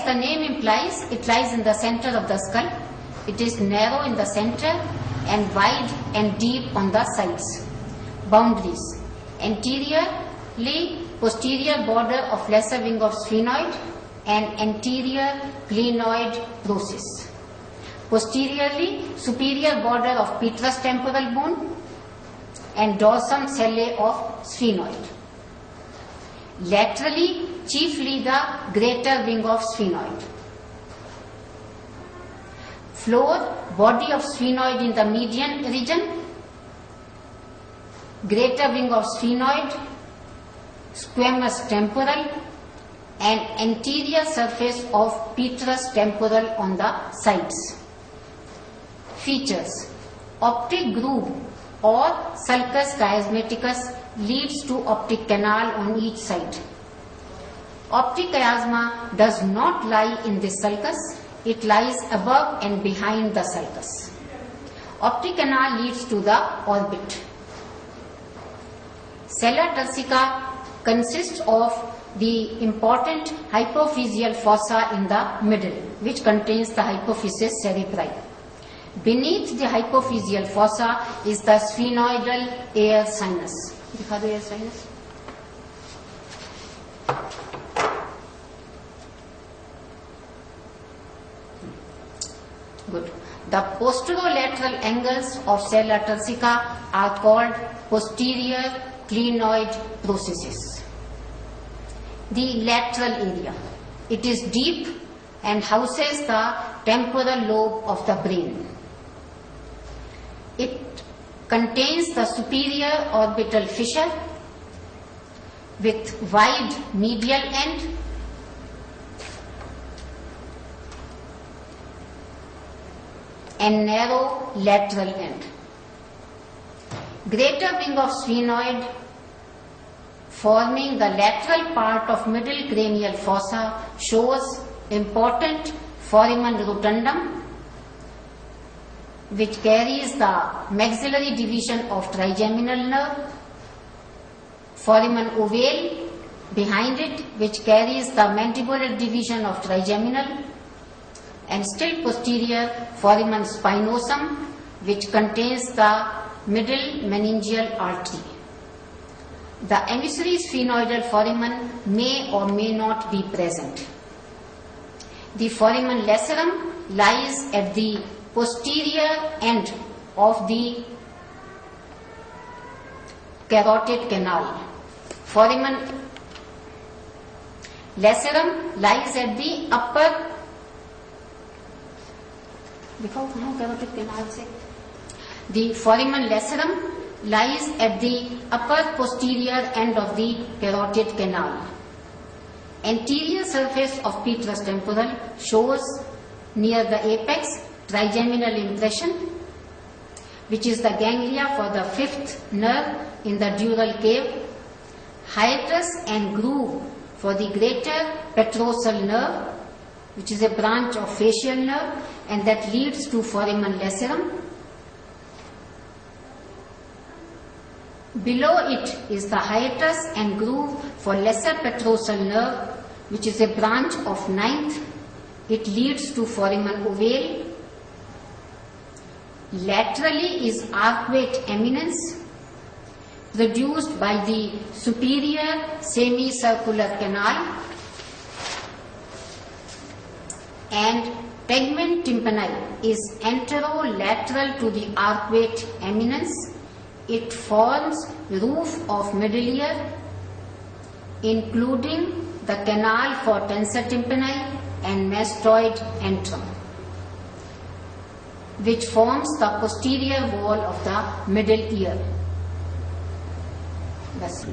the name implies, it lies in the center of the skull. It is narrow in the center and wide and deep on the sides. Boundaries: anteriorly posterior border of lesser wing of sphenoid and anterior glenoid process. Posteriorly, superior border of petrous temporal bone and dorsum sellae of sphenoid. Laterally, chiefly the greater wing of sphenoid. Floor, body of sphenoid in the median region, greater wing of sphenoid, squamous temporal, and anterior surface of petrous temporal on the sides. Features: optic groove or sulcus chiasmaticus leads to optic canal on each side. Optic chiasma does not lie in this sulcus, it lies above and behind the sulcus. Optic canal leads to the orbit. Sella turcica consists of the important hypophyseal fossa in the middle, which contains the hypophysis cerebri. Beneath the hypophyseal fossa is the sphenoidal air sinus. दिखा दो air sinus. Good. The posterolateral angles of sella turcica are called posterior glenoid processes. The lateral area. It is deep and houses the temporal lobe of the brain. It contains the superior orbital fissure with wide medial end and narrow lateral end. Greater wing of sphenoid forming the lateral part of middle cranial fossa shows important foramen rotundum, which carries the maxillary division of trigeminal nerve, foramen ovale behind it, which carries the mandibular division of trigeminal, and still posterior foramen spinosum, which contains the middle meningeal artery. The emissary sphenoidal foramen may or may not be present. The foramen lacerum lies at the posterior end of the carotid canal. Foramen lacerum lies at the upper, carotid canal se. The foramen lacerum lies at the upper posterior end of the carotid canal. Anterior surface of petrous temporal shows near the apex trigeminal impression, which is the ganglia for the fifth nerve in the dural cave, hiatus and groove for the greater petrosal nerve, which is a branch of facial nerve and that leads to foramen lacerum. Below it is the hiatus and groove for lesser petrosal nerve, which is a branch of ninth. It leads to foramen ovale. Laterally is arcuate eminence produced by the superior semicircular canal, and tegmen tympani is anterolateral to the arcuate eminence. It forms roof of middle ear, including the canal for tensor tympani and mastoid antrum, which forms the posterior wall of the middle ear. That's